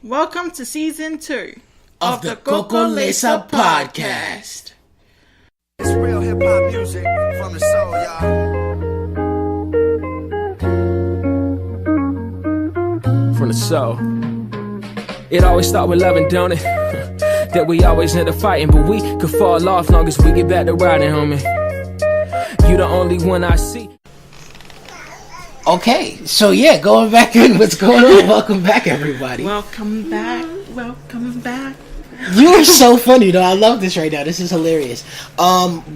Welcome to season 2 of the Coco Lesa podcast. It's real hip hop music from the soul, y'all. From the soul. It always start with loving, don't it? That we always end up fighting, but we could fall off long as we get back to riding, homie. You the only one I see. Okay, so yeah, going back in, what's going on? Welcome back, everybody. Welcome back. Welcome back. You are so funny, though. I love this right now. This is hilarious.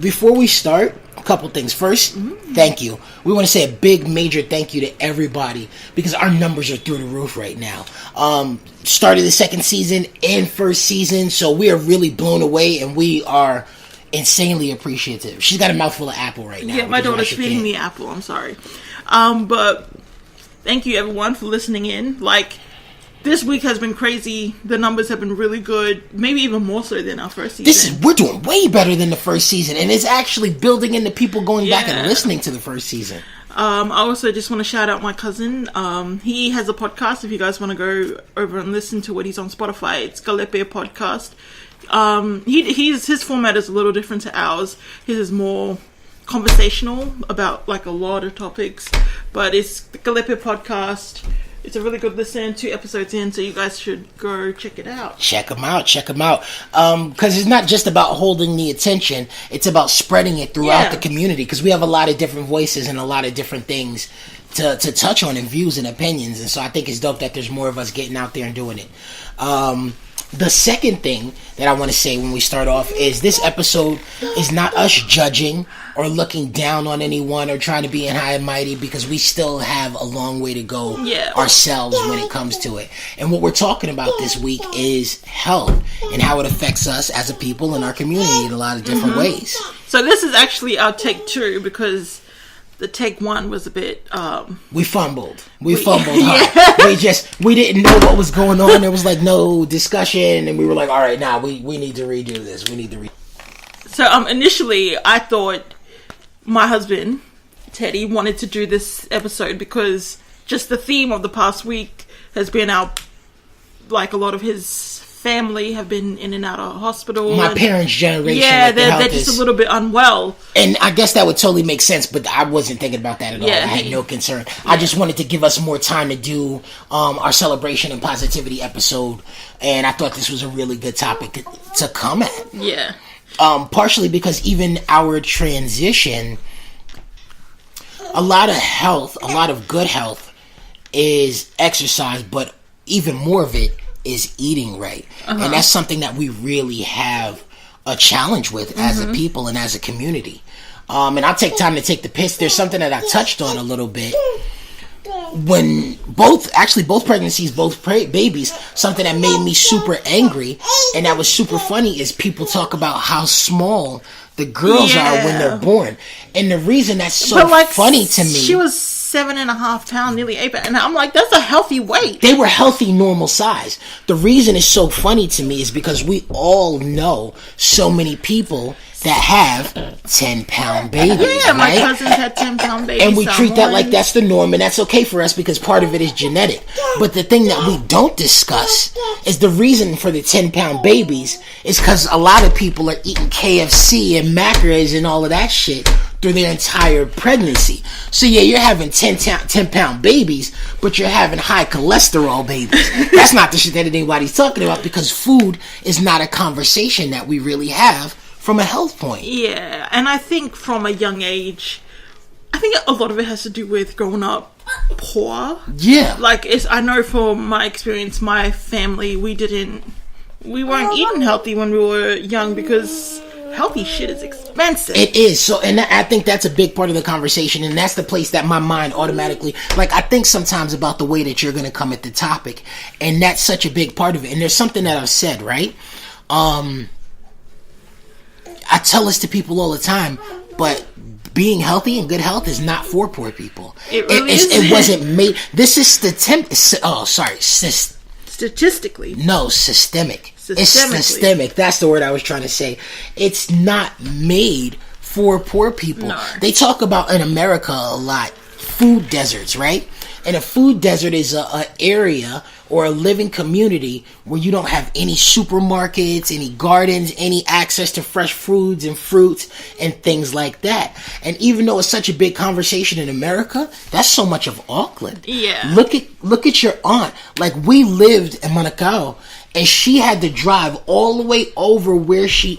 Before we start, a couple things. First, thank you. We want to say a big, major thank you to everybody because our numbers are through the roof right now. Started the second season and first season, so we are really blown away, and we are insanely appreciative. She's got a mouthful of apple right now. Yeah, my daughter's feeding me apple. I'm sorry. But thank you everyone for listening in. Like, this week has been crazy. The numbers have been really good. Maybe even more so than our first season. We're doing way better than the first season, and it's actually building into people going back and listening to the first season. I also just want to shout out my cousin. He has a podcast. If you guys want to go over and listen to it, he's on Spotify. It's Galepe Podcast. His format is a little different to ours. His is more conversational about like a lot of topics, but it's the Galepe Podcast. It's a really good listen. 2 episodes in, so you guys should go check it out. Check them out. Because it's not just about holding the attention; it's about spreading it throughout the community. Because we have a lot of different voices and a lot of different things to touch on and views and opinions. And so I think it's dope that there's more of us getting out there and doing it. The second thing that I want to say when we start off is this episode is not us judging or looking down on anyone or trying to be in high and mighty, because we still have a long way to go ourselves when it comes to it. And what we're talking about this week is health and how it affects us as a people in our community in a lot of different ways. So this is actually our take 2, because the take 1 was a bit we fumbled hard. We didn't know what was going on. There was like no discussion, and we were like, all right, now we need to redo this. So initially I thought my husband Teddy wanted to do this episode because just the theme of the past week has been a lot of his family have been in and out of hospital. My parents' generation. Yeah, they're just a little bit unwell. And I guess that would totally make sense, but I wasn't thinking about that at all. I had no concern. I just wanted to give us more time to do our celebration and positivity episode, and I thought this was a really good topic to come at. Yeah. Partially because even our transition, a lot of good health is exercise, but even more of it is eating right. And that's something that we really have a challenge with as a people and as a community. And I'll take time to take the piss. There's something that I touched on a little bit when both pregnancies, both babies, something that made me super angry and that was super funny is people talk about how small the girls are when they're born. And the reason that's so funny to me, she was 7.5 pounds, nearly 8 pounds, and I'm like, that's a healthy weight. They were healthy, normal size. The reason it's so funny to me is because we all know so many people that have 10-pound babies. Yeah, my cousins had 10-pound babies. And we treat that like that's the norm, and that's okay for us because part of it is genetic. But the thing that we don't discuss is the reason for the 10-pound babies is because a lot of people are eating KFC and macros and all of that shit through their entire pregnancy. So yeah, you're having 10-pound babies, but you're having high cholesterol babies. That's not the shit that anybody's talking about because food is not a conversation that we really have from a health point. Yeah, and I think from a young age, I think a lot of it has to do with growing up poor. Yeah. I know from my experience, my family, we weren't eating healthy when we were young because healthy shit is expensive. It is. So, and I think that's a big part of the conversation, and that's the place that my mind automatically, I think sometimes about the way that you're going to come at the topic, and that's such a big part of it. And there's something that I've said, right? I tell this to people all the time, but being healthy and good health is not for poor people. It really isn't. It wasn't made. This is statistically. No, systemic. It's systemic. That's the word I was trying to say. It's not made for poor people. No. They talk about in America a lot food deserts, right? And a food desert is a area or a living community where you don't have any supermarkets, any gardens, any access to fresh foods and fruits and things like that. And even though it's such a big conversation in America, that's so much of Auckland. Yeah. Look at your aunt. Like, we lived in Manukau, and she had to drive all the way over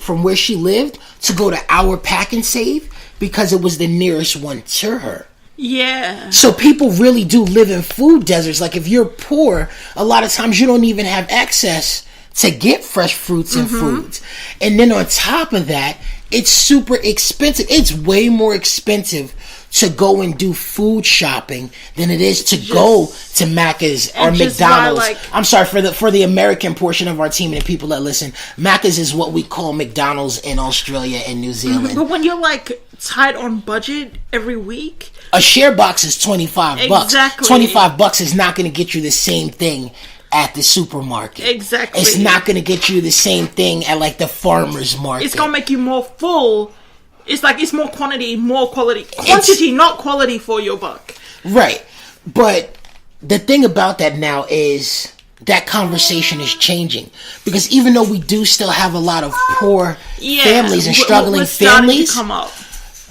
from where she lived to go to our Pack and Save because it was the nearest one to her. Yeah. So people really do live in food deserts. Like, if you're poor, a lot of times you don't even have access to get fresh fruits and foods. And then on top of that, it's super expensive. It's way more expensive to go and do food shopping than it is to go to Macca's or McDonald's. I'm sorry for the American portion of our team and the people that listen. Macca's is what we call McDonald's in Australia and New Zealand. But when you're like tight on budget every week, a share box is $25. Exactly. $25 is not going to get you the same thing at the supermarket. Exactly. It's not going to get you the same thing at like the farmer's market. It's going to make you more full. It's like it's more quantity, more quality. Quantity, not quality for your buck. Right. But the thing about that now is that conversation is changing. Because even though we do still have a lot of poor families and struggling families, to come up.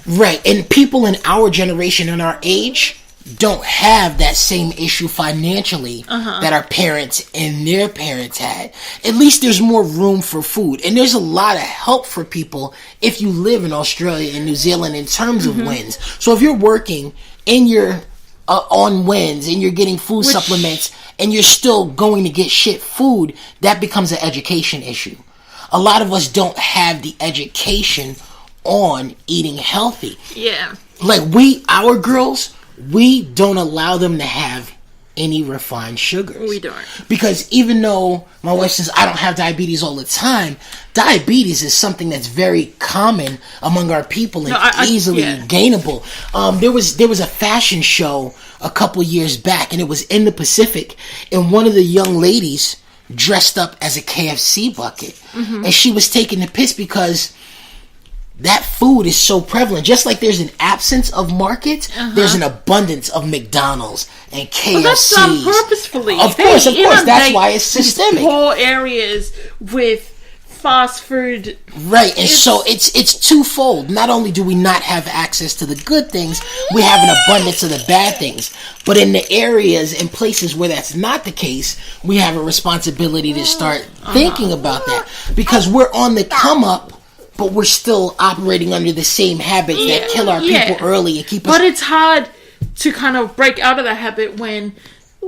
Right, and people in our generation and our age don't have that same issue financially that our parents and their parents had. At least there's more room for food. And there's a lot of help for people if you live in Australia and New Zealand in terms of WINS. So if you're working in your on WINS and you're getting food supplements and you're still going to get shit food, that becomes an education issue. A lot of us don't have the education on eating healthy. Yeah. Like, our girls, we don't allow them to have any refined sugars. We don't. Because even though my wife says I don't have diabetes all the time, diabetes is something that's very common among our people and easily gainable. There was a fashion show a couple years back, and it was in the Pacific, and one of the young ladies dressed up as a KFC bucket. And she was taking the piss because that food is so prevalent. Just like there's an absence of markets, there's an abundance of McDonald's and KFC. But that's done purposefully. Of course. That's why it's systemic. Poor areas with fast food. Right, and so it's twofold. Not only do we not have access to the good things, we have an abundance of the bad things. But in the areas and places where that's not the case, we have a responsibility to start thinking about that. Because we're on the come up, but we're still operating under the same habits that kill our people early and keep us... But it's hard to kind of break out of that habit when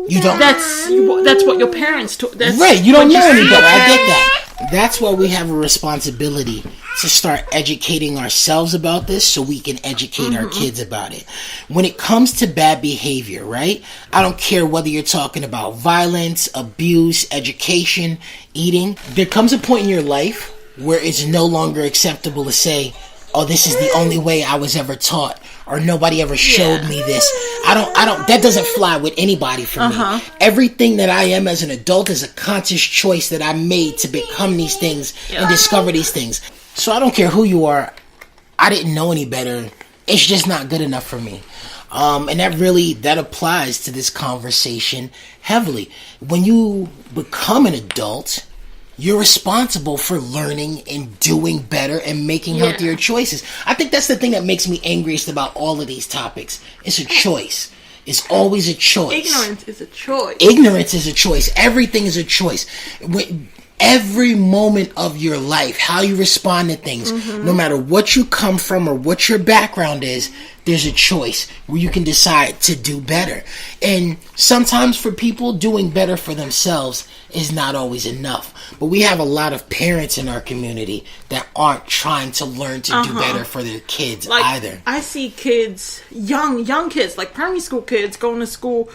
you don't... That's what your parents taught. Right, you don't know any better. I get that. That's why we have a responsibility to start educating ourselves about this so we can educate our kids about it. When it comes to bad behavior, right? I don't care whether you're talking about violence, abuse, education, eating. There comes a point in your life where it's no longer acceptable to say, oh, this is the only way I was ever taught, or nobody ever showed me this. That doesn't fly with anybody for me. Everything that I am as an adult is a conscious choice that I made to become these things and discover these things. So I don't care who you are. I didn't know any better. It's just not good enough for me. And that applies to this conversation heavily. When you become an adult, you're responsible for learning and doing better and making healthier choices. I think that's the thing that makes me angriest about all of these topics. It's a choice. It's always a choice. Ignorance is a choice. Ignorance is a choice. Everything is a choice. Every moment of your life, how you respond to things, no matter what you come from or what your background is, there's a choice where you can decide to do better. And sometimes for people, doing better for themselves is not always enough. But we have a lot of parents in our community that aren't trying to learn to do better for their kids either. I see kids, young kids, like primary school kids, going to school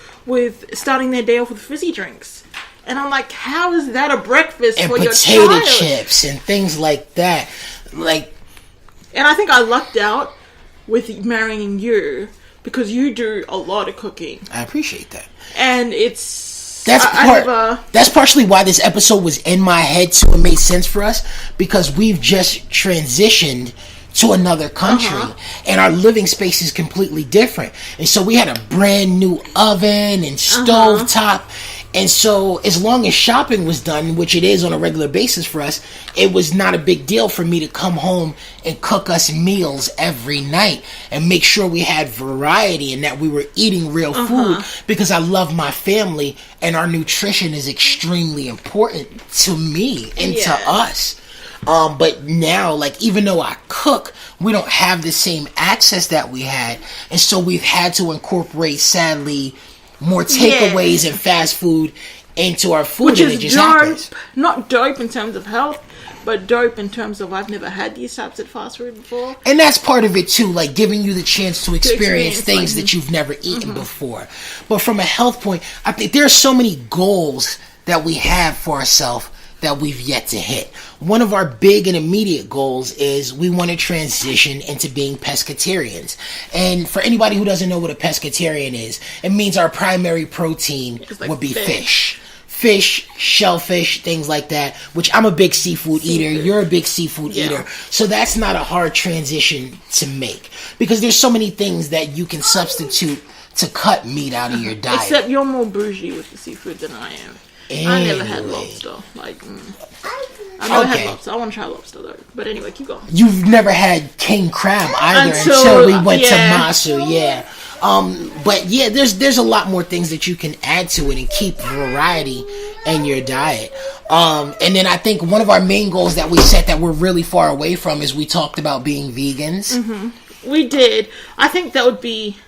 starting their day off with fizzy drinks. And I'm like, how is that a breakfast for your child? And potato chips and things like that. And I think I lucked out with marrying you because you do a lot of cooking. I appreciate that. And it's... That's partially why this episode was in my head, so it made sense for us, because we've just transitioned to another country, and our living space is completely different. And so we had a brand new oven and stovetop. And so as long as shopping was done, which it is on a regular basis for us, it was not a big deal for me to come home and cook us meals every night and make sure we had variety and that we were eating real food, because I love my family and our nutrition is extremely important to me and to us. But now, like, even though I cook, we don't have the same access that we had. And so we've had to incorporate, sadly, more takeaways and fast food into our food. Which and is it just dope. happens. Not dope in terms of health, but dope in terms of I've never had these types of fast food before. And that's part of it too, like giving you the chance to experience things like, that you've never eaten before. But from a health point, I think there are so many goals that we have for ourselves that we've yet to hit. One of our big and immediate goals is we want to transition into being pescatarians. And for anybody who doesn't know what a pescatarian is, it means our primary protein like would be fish. Fish, shellfish, things like that, which I'm a big seafood eater. You're a big seafood eater. So that's not a hard transition to make, because there's so many things that you can substitute to cut meat out of your diet. Except you're more bougie with the seafood than I am. I never had lobster. Like, I never had lobster. I want to try lobster though. But anyway, keep going. You've never had king crab either until we went to Masu, but yeah, there's a lot more things that you can add to it and keep variety in your diet. And then I think one of our main goals that we set that we're really far away from is we talked about being vegans. We did. I think that would be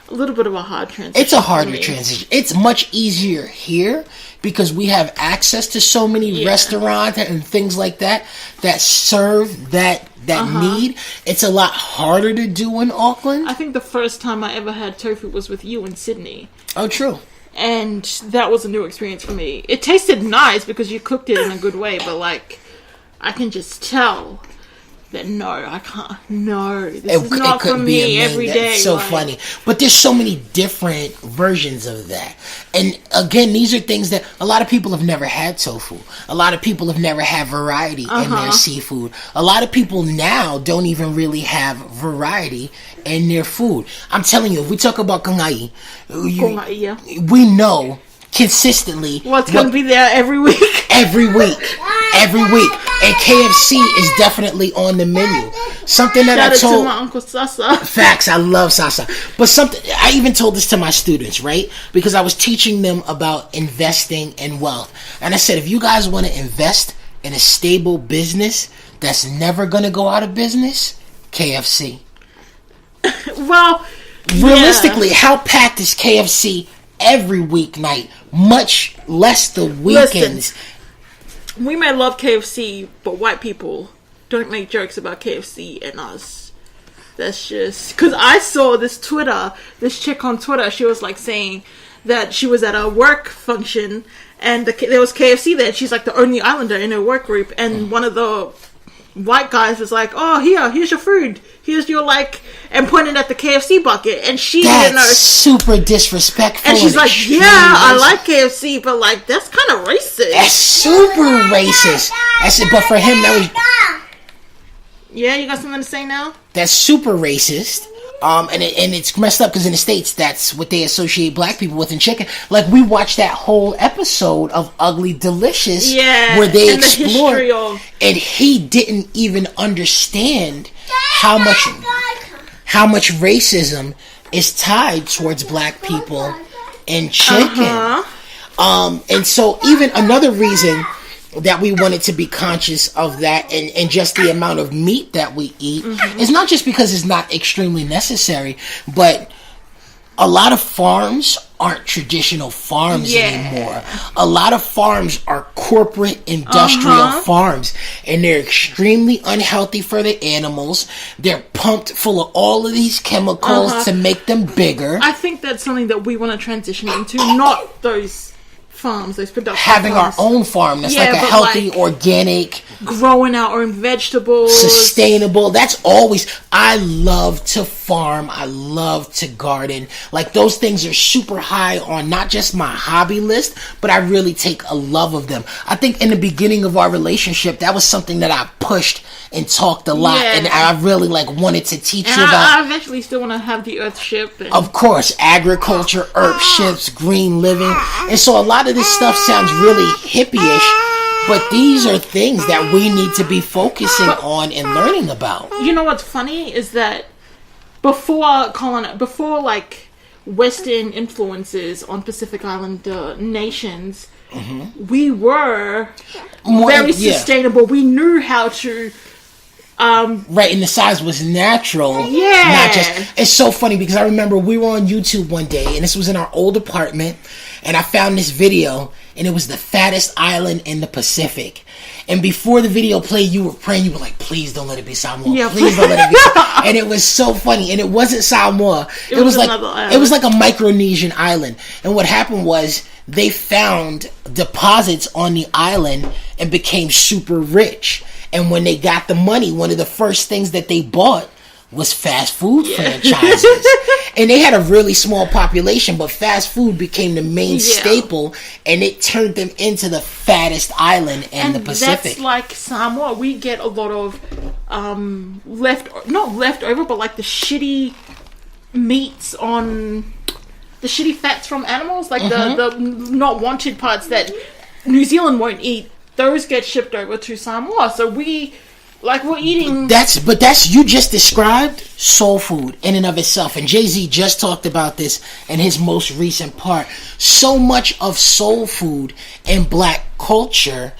a little bit of a hard transition. It's a harder transition. It's much easier here because we have access to so many restaurants and things like that that serve that need. It's a lot harder to do in Auckland. I think the first time I ever had tofu was with you in Sydney. Oh, true. And that was a new experience for me. It tasted nice because you cooked it in a good way, but like, I can just tell that no, I can't. No, this is not for me every day. That's so funny. But there's so many different versions of that. And again, these are things that a lot of people have never had tofu. A lot of people have never had variety in their seafood. A lot of people now don't even really have variety in their food. I'm telling you, if we talk about kangai, we know consistently what's going to be there every week. Every week. And KFC is definitely on the menu. Something that Shout I told to my Uncle Sasa. Facts, I love Sasa. But something I even told this to my students, right? Because I was teaching them about investing in wealth. And I said, if you guys want to invest in a stable business that's never going to go out of business, KFC. Well, realistically, how packed is KFC every weeknight? Much less the weekends. Listen, we may love KFC, but white people don't make jokes about KFC and us. That's just... Because I saw this chick on Twitter, she was like saying that she was at a work function and there was KFC there. And she's like the only islander in her work group. And one of the white guys was like, oh, here's your food. Here's your and pointed at the KFC bucket. And she didn't know. That's super disrespectful. And she's like, yeah, I like KFC, but like, that's kind of racist. That's super racist. But for him, that was... Yeah, you got something to say now? That's super racist. And it's messed up because in the States, that's what they associate black people with in chicken. Like, we watched that whole episode of Ugly Delicious where they explored, and he didn't even understand how much racism is tied towards black people in chicken. And so even another reason that we wanted to be conscious of that and just the amount of meat that we eat is not just because it's not extremely necessary, but a lot of farms aren't traditional farms anymore. A lot of farms are corporate industrial farms, and they're extremely unhealthy for the animals. They're pumped full of all of these chemicals to make them bigger. I think that's something that we want to transition into, not those farms, those production having farms. our own farm that's Yeah, like a but healthy, like- organic, growing our own vegetables. sustainable. That's always, I love to farm. I love to garden. Like, those things are super high on not just my hobby list, but I really take a love of them. I think in the beginning of our relationship, that was something that I pushed and talked a lot, Yeah. and I really like wanted to teach And you about. I eventually still want to have the Earthship. And Of course, agriculture, herbships, green living. And so a lot of this stuff sounds really hippie-ish, but these are things that we need to be focusing on and learning about. you know what's funny is that before like Western influences on Pacific Islander nations, we were More- very yeah. sustainable. We knew how to. Right, and the size was natural. Yeah. Not just, it's so funny because I remember we were on YouTube one day, and this was in our old apartment, and I found this video, and it was the fattest island in the Pacific. And before the video played, you were praying, you were like, please don't let it be Samoa. Yeah, please don't let it be Samoa. And it was so funny. And it wasn't Samoa. It was like, another island. it was like a Micronesian island. And what happened was they found deposits on the island and became super rich. And when they got the money, one of the first things that they bought was fast food franchises. And they had a really small population, but fast food became the main Yeah. staple, and it turned them into the fattest island in the Pacific. That's like Samoa. We get a lot of not leftover, but like the shitty meats on the shitty fats from animals, like the not wanted parts that New Zealand won't eat. Those get shipped over to Samoa. So we're eating. That's you just described soul food in and of itself, and Jay-Z just talked about this in his most recent part. So much of soul food in black culture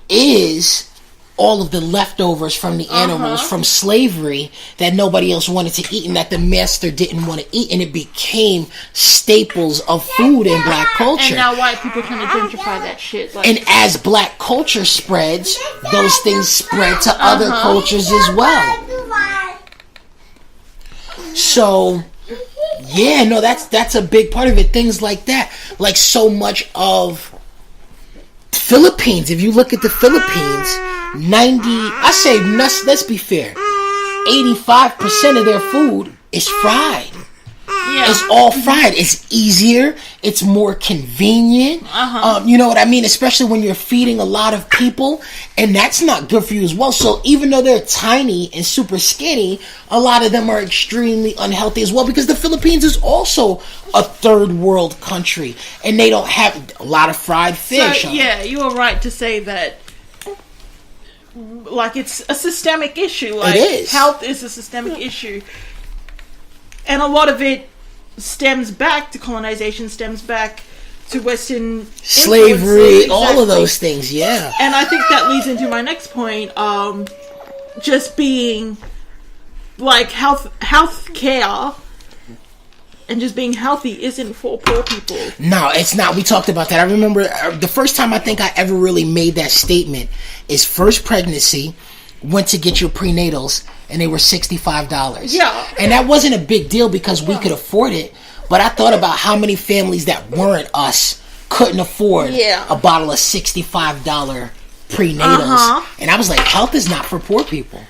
is all of the leftovers from the animals from slavery that nobody else wanted to eat and that the master didn't want to eat, and it became staples of food in black culture. And now white people trying to gentrify that shit. Like, And as black culture spreads, those things spread to other cultures as well. So, yeah, no, that's a big part of it. Things like that. Like so much of Philippines, if you look at the Philippines, let's be fair, 85% of their food is fried. yeah. It's all fried. It's easier. It's more convenient. You know what I mean? Especially when you're feeding a lot of people, and that's not good for you as well. So even though they're tiny and super skinny, a lot of them are extremely unhealthy as well, because the Philippines is also a third world country, and they don't have a lot of fried fish. So, yeah, you are right to say that. Like, it's a systemic issue. Like, It is. Health is a systemic issue, and a lot of it stems back to colonization, stems back to Western Slavery, influences. all of Exactly. those things, yeah. And I think that leads into my next point. Just being like health care and just being healthy isn't for poor people. No, it's not. We talked about that. I remember the first time I think I ever really made that statement is first pregnancy, went to get your prenatals, and they were $65. Yeah. And that wasn't a big deal because we could afford it, but I thought about how many families that weren't us couldn't afford Yeah. a bottle of $65 prenatals. And I was like, health is not for poor people.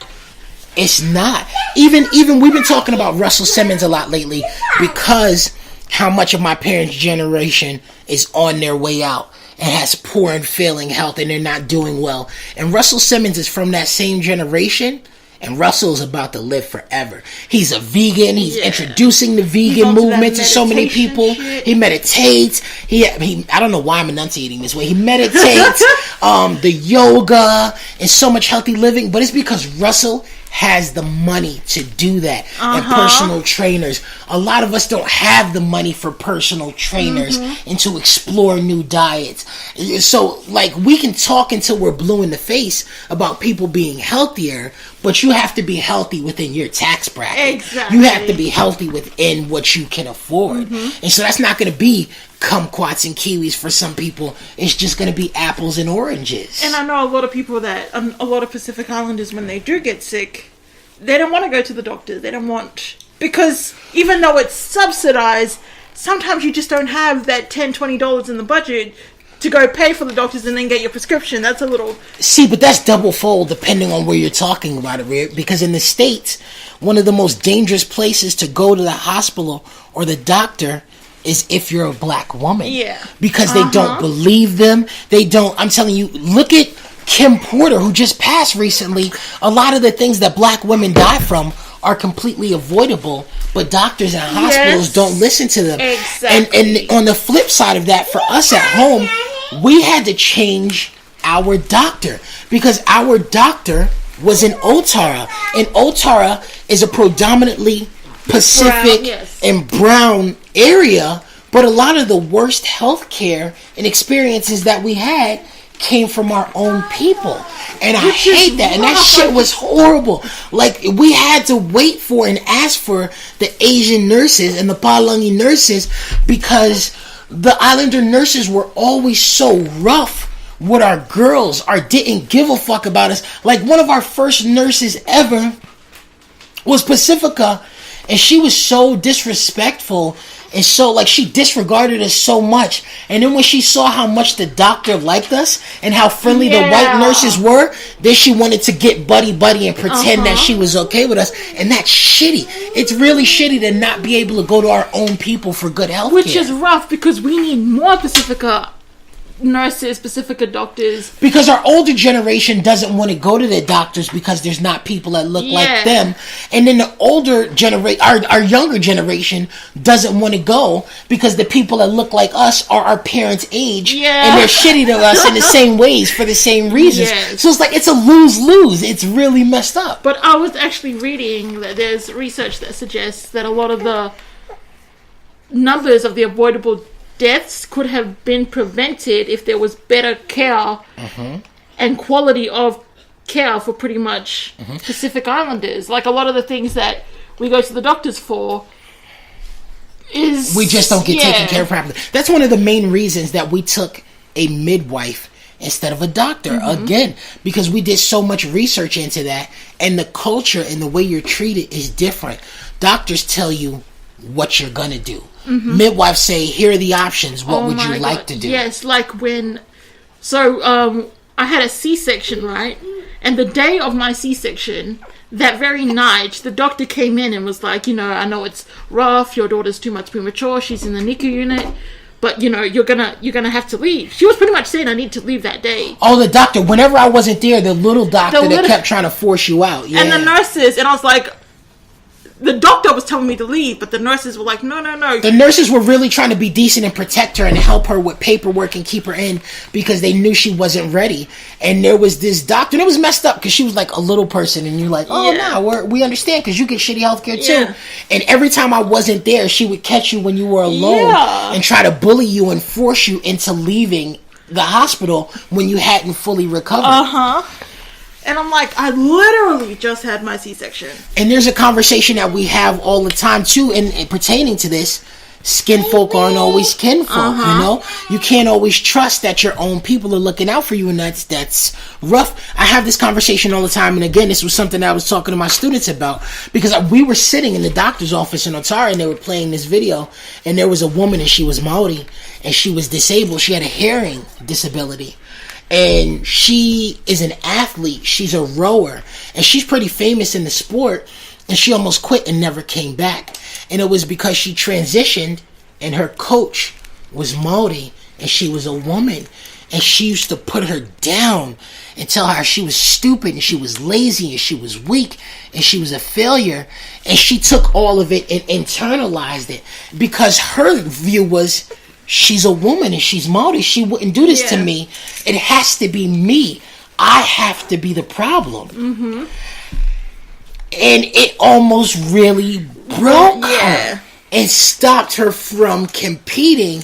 It's not. Even we've been talking about Russell Simmons a lot lately because how much of my parents' generation is on their way out and has poor and failing health, and they're not doing well. And Russell Simmons is from that same generation, and Russell's about to live forever. He's a vegan. He's introducing the vegan onto that movement to so many meditation people. shit. He meditates. He I don't know why I'm enunciating this way. He meditates, the yoga, and so much healthy living. But it's because Russell has the money to do that, and personal trainers. A lot of us don't have the money for personal trainers and to explore new diets. So, like, we can talk until we're blue in the face about people being healthier, but you have to be healthy within your tax bracket. Exactly. You have to be healthy within what you can afford. And so that's not going to be kumquats and kiwis for some people. It's just going to be apples and oranges. And I know a lot of people that, a lot of Pacific Islanders, when they do get sick, they don't want to go to the doctor. They don't want, because even though it's subsidized, sometimes you just don't have that $10, $20 in the budget to go pay for the doctors and then get your prescription. That's a little... See, but that's double fold depending on where you're talking about it, Rhea, because in the States, one of the most dangerous places to go to the hospital or the doctor is if you're a black woman. Yeah. Because they don't believe them. They don't... I'm telling you, look at Kim Porter, who just passed recently. A lot of the things that black women die from are completely avoidable, but doctors and hospitals don't listen to them. Exactly. And on the flip side of that, for us at home, we had to change our doctor because our doctor was in Otara, and Otara is a predominantly Pacific and brown area, but a lot of the worst healthcare and experiences that we had came from our own people, and I hate that. And that shit was horrible. Like, we had to wait for and ask for the Asian nurses and the Palangi nurses because the Islander nurses were always so rough with our girls, or didn't give a fuck about us. Like, one of our first nurses ever was Pacifica, and she was so disrespectful. And so, like, she disregarded us so much. And then when she saw how much the doctor liked us and how friendly the white nurses were, then she wanted to get buddy-buddy and pretend that she was okay with us. And that's shitty. It's really shitty to not be able to go to our own people for good health care. Which is rough because we need more Pacifica nurses, Pacifica doctors. Because our older generation doesn't want to go to the doctors because there's not people that look like them. And then the older generation, our younger generation doesn't want to go because the people that look like us are our parents' age. And they're shitty to us in the same ways for the same reasons. So it's like, it's a lose-lose. It's really messed up. But I was actually reading that there's research that suggests that a lot of the numbers of the avoidable deaths could have been prevented if there was better care and quality of care for pretty much Pacific Islanders. Like, a lot of the things that we go to the doctors for is... we just don't get taken care of properly. That's one of the main reasons that we took a midwife instead of a doctor. Again, because we did so much research into that, and the culture and the way you're treated is different. Doctors tell you what you're gonna do. Midwives say, here are the options. What would you like to do? Yes, like when... So, I had a C-section, right? And the day of my C-section, that very night, the doctor came in and was like, I know it's rough, your daughter's too much premature, she's in the NICU unit, but, you're gonna have to leave. She was pretty much saying I need to leave that day. Oh, the doctor. Whenever I wasn't there, the little doctor that kept trying to force you out. And the nurses, and I was like... The doctor was telling me to leave, but the nurses were like, no. The nurses were really trying to be decent and protect her and help her with paperwork and keep her in because they knew she wasn't ready. And there was this doctor, and it was messed up because she was like a little person, and you're like, we understand because you get shitty healthcare too. And every time I wasn't there, she would catch you when you were alone and try to bully you and force you into leaving the hospital when you hadn't fully recovered. And I'm like, I literally just had my C-section. And there's a conversation that we have all the time, too, and pertaining to this. Skin folk aren't always kinfolk, you know? You can't always trust that your own people are looking out for you, and that's rough. I have this conversation all the time, and again, this was something I was talking to my students about, because we were sitting in the doctor's office in Otara, and they were playing this video, and there was a woman, and she was Maori, and she was disabled. She had a hearing disability. And she is an athlete. She's a rower. And she's pretty famous in the sport. And she almost quit and never came back. And it was because she transitioned and her coach was Maori and she was a woman. And she used to put her down and tell her she was stupid and she was lazy and she was weak and she was a failure. And she took all of it and internalized it because her view was... she's a woman and she's Maori. She wouldn't do this to me. It has to be me. I have to be the problem. And it almost really broke her and stopped her from competing.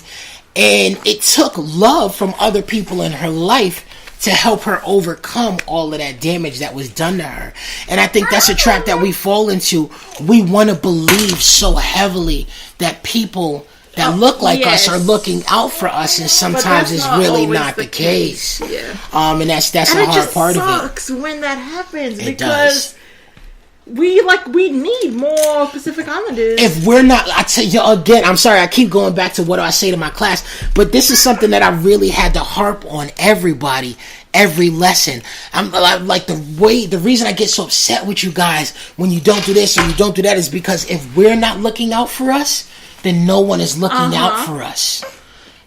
And it took love from other people in her life to help her overcome all of that damage that was done to her. And I think that's a trap that we fall into. We want to believe so heavily that people that look like us are looking out for us, and sometimes it's really not the case. And that's a hard part of it. It sucks when that happens it because does. we need more Pacific Islanders. If we're not, I tell you again, I'm sorry, I keep going back to what I say to my class, but this is something that I really had to harp on everybody, every lesson. I'm like the reason I get so upset with you guys when you don't do this or you don't do that is because if we're not looking out for us, then no one is looking out for us.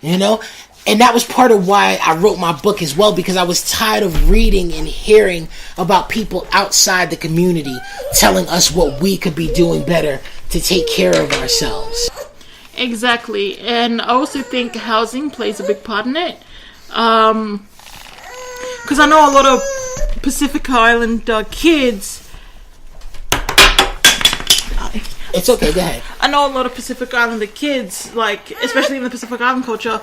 You know? And that was part of why I wrote my book as well, because I was tired of reading and hearing about people outside the community telling us what we could be doing better to take care of ourselves. Exactly. And I also think housing plays a big part in it. Because I know a lot of Pacific Island kids... It's okay, go ahead. I know a lot of Pacific Islander kids, like, especially in the Pacific Island culture,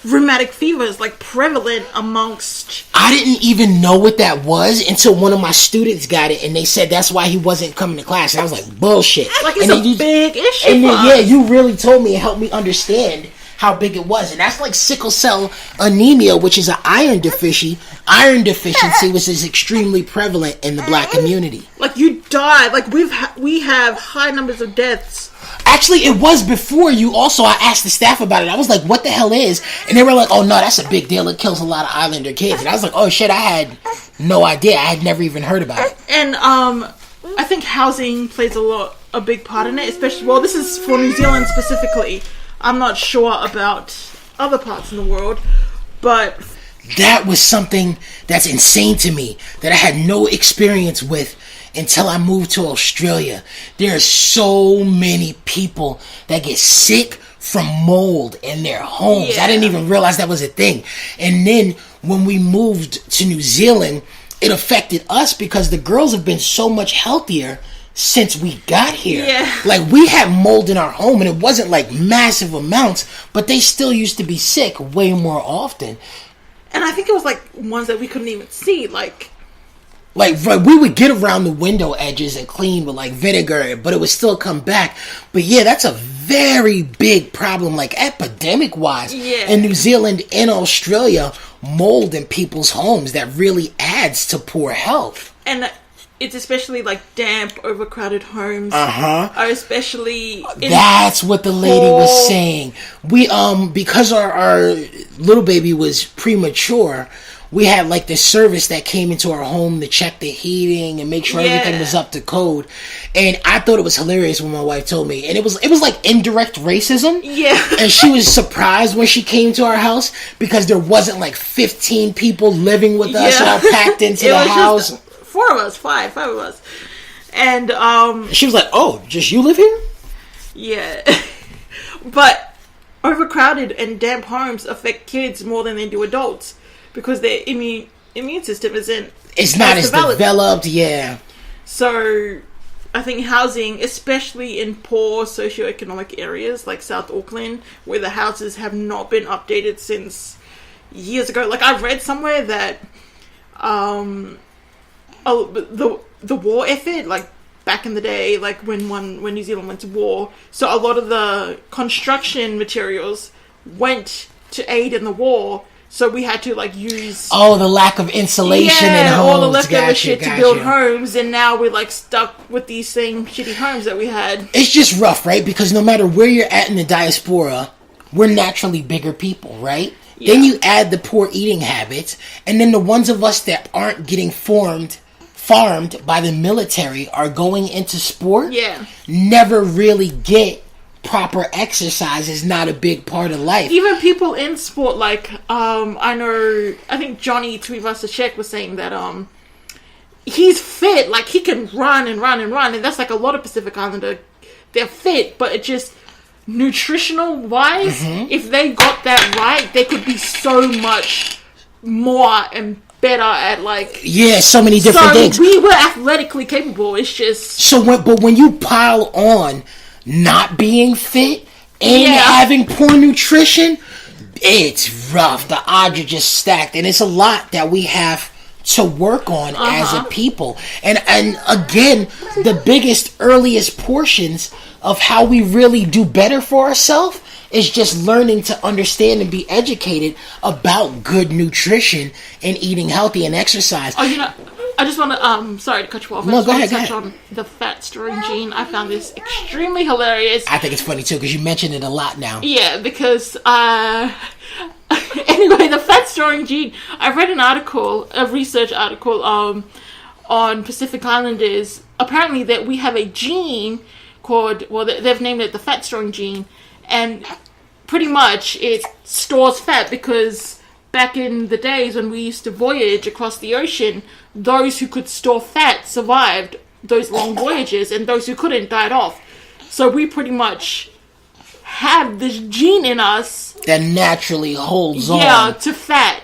rheumatic fever is, like, prevalent amongst... I didn't even know what that was until one of my students got it, and they said that's why he wasn't coming to class. And I was like, bullshit. Like, it's a big issue. And then, yeah, you really told me and helped me understand how big it was. And that's like sickle cell anemia, which is an iron deficiency, which is extremely prevalent in the black community. Like, you die. Like, we have high numbers of deaths. Actually, it was before you. Also, I asked the staff about it. I was like, what the hell is? And they were like, oh, no, that's a big deal. It kills a lot of Islander kids. And I was like, oh, shit, I had no idea. I had never even heard about it. And I think housing plays a big part in it, especially, well, this is for New Zealand specifically. I'm not sure about other parts in the world, but... That was something that's insane to me, that I had no experience with until I moved to Australia. There are so many people that get sick from mold in their homes. Yeah. I didn't even realize that was a thing. And then when we moved to New Zealand, it affected us because the girls have been so much healthier since we got here. Yeah. Like, we had mold in our home, and it wasn't like massive amounts, but they still used to be sick way more often. And I think it was like ones that we couldn't even see, like we would get around the window edges and clean with like vinegar, but it would still come back. But yeah, that's a very big problem, like epidemic wise. Yeah. In New Zealand and Australia, mold in people's homes that really adds to poor health. And it's especially like damp, overcrowded homes. Are especially. That's what the lady was saying. We because our little baby was premature, we had like this service that came into our home to check the heating and make sure everything was up to code. And I thought it was hilarious when my wife told me, and it was like indirect racism. Yeah. And she was surprised when she came to our house because there wasn't like 15 people living with us all packed into the house. Just 4 of us, five of us. And she was like, "Oh, just you live here?" Yeah. But overcrowded and damp homes affect kids more than they do adults because their immune system it's not as developed. Yeah. So I think housing, especially in poor socioeconomic areas like South Auckland, where the houses have not been updated since years ago. Like, I read somewhere that the war effort, like back in the day, like when New Zealand went to war, so a lot of the construction materials went to aid in the war, so we had to like use the lack of insulation in homes, all the leftover shit to build homes, and now we're like stuck with these same shitty homes that we had. It's just rough, right? Because no matter where you're at in the diaspora, we're naturally bigger people, right? Yeah. Then you add the poor eating habits, and then the ones of us that aren't getting farmed by the military are going into sport. Yeah. Never really get proper exercise. Is not a big part of life. Even people in sport, like I think Johnny Tuivasa-Sheck was saying that he's fit, like he can run, and that's like a lot of Pacific Islander. They're fit, but it just nutritional wise, if they got that right, they could be so much more and better at so many different things. We were athletically capable. It's just but when you pile on not being fit and having poor nutrition, it's rough. The odds are just stacked, and it's a lot that we have to work on as a people. And again, the biggest, earliest portions of how we really do better for ourselves is just learning to understand and be educated about good nutrition and eating healthy and exercise. I just want to, sorry to cut you off. I No, just go want ahead, to go touch ahead. on the fat storing gene. I found this extremely hilarious. I think it's funny too because you mentioned it a lot now. Yeah, because, anyway, the fat storing gene. I read an article, a research article, on Pacific Islanders. Apparently that we have a gene called, well, they've named it the fat storing gene, and pretty much it stores fat because back in the days when we used to voyage across the ocean, those who could store fat survived those long voyages, and those who couldn't died off. So we pretty much have this gene in us, That naturally holds yeah, on. to fat.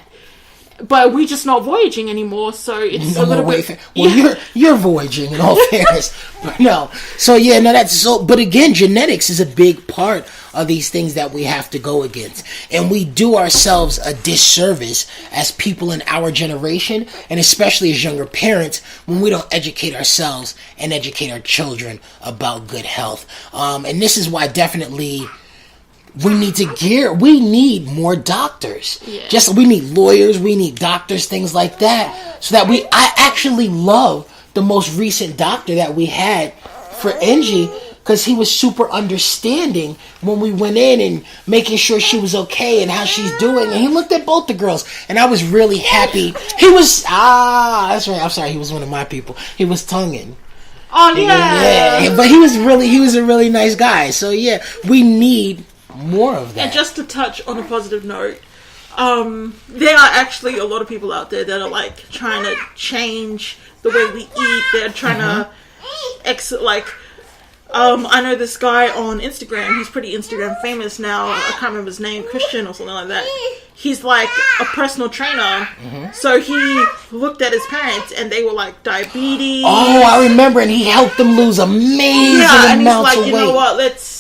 But we're just not voyaging anymore, so it's No a little more bit... wayfair. Well, yeah. you're voyaging in all fairness, but no. So yeah, no, that's so. But again, genetics is a big part of these things that we have to go against, and we do ourselves a disservice as people in our generation, and especially as younger parents, when we don't educate ourselves and educate our children about good health. And this is why definitely. We need more doctors. Yeah. We need lawyers, we need doctors, things like that. So that I actually love the most recent doctor that we had for Angie, because he was super understanding when we went in and making sure she was okay and how she's doing. And he looked at both the girls, and I was really happy. He was, that's right, I'm sorry, he was one of my people. He was tonguing. Oh, yeah. Yeah, but he was a really nice guy. So yeah, we need more of that. And just to touch on a positive note, there are actually a lot of people out there that are like trying to change the way we eat. They're trying to I know this guy on Instagram. He's pretty Instagram famous now. I can't remember his name, Christian or something like that. He's like a personal trainer. So he looked at his parents and they were like diabetes. Oh, I remember, and he helped them lose amazing And he's amounts like, of you weight. know what,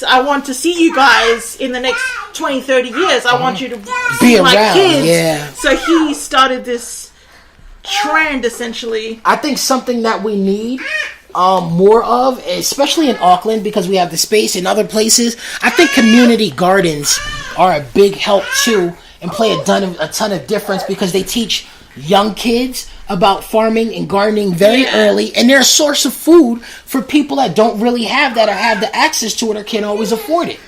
I want to see you guys in the next 20, 30 years. I want you to see my around, kids. yeah. So he started this trend, essentially. I think something that we need more of, especially in Auckland, because we have the space in other places. I think community gardens are a big help too, and play a ton of difference, because they teach young kids about farming and gardening very early, and they're a source of food for people that don't really have that, or have the access to it, or can't always afford it.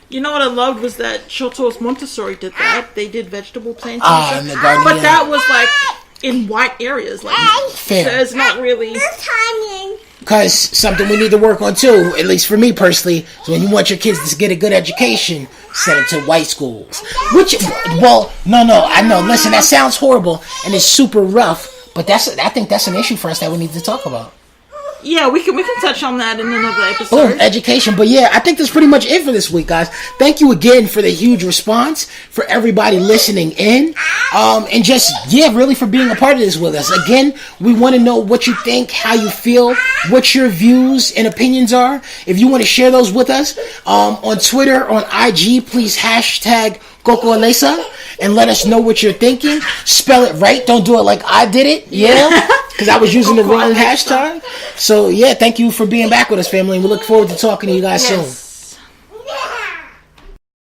You know what I loved was that Shoto's Montessori did that. They did vegetable planting. In the garden, but yeah. that was like in white areas, like Fair. so it's not really. Because something we need to work on too, at least for me personally, is when you want your kids to get a good education, send them to white schools. No, I know. Listen, that sounds horrible and it's super rough, but I think that's an issue for us that we need to talk about. Yeah, we can touch on that in another Boom, episode. education. But yeah, I think that's pretty much it for this week, guys. Thank you again for the huge response, for everybody listening in, and just, really for being a part of this with us. Again, we want to know what you think, how you feel, what your views and opinions are. If you want to share those with us, on Twitter, on IG, please hashtag Coco Alesa and let us know what you're thinking. Spell it right. Don't do it like I did it. Yeah. Because I was using the wrong hashtag. So, thank you for being back with us, family. And we look forward to talking to you guys soon.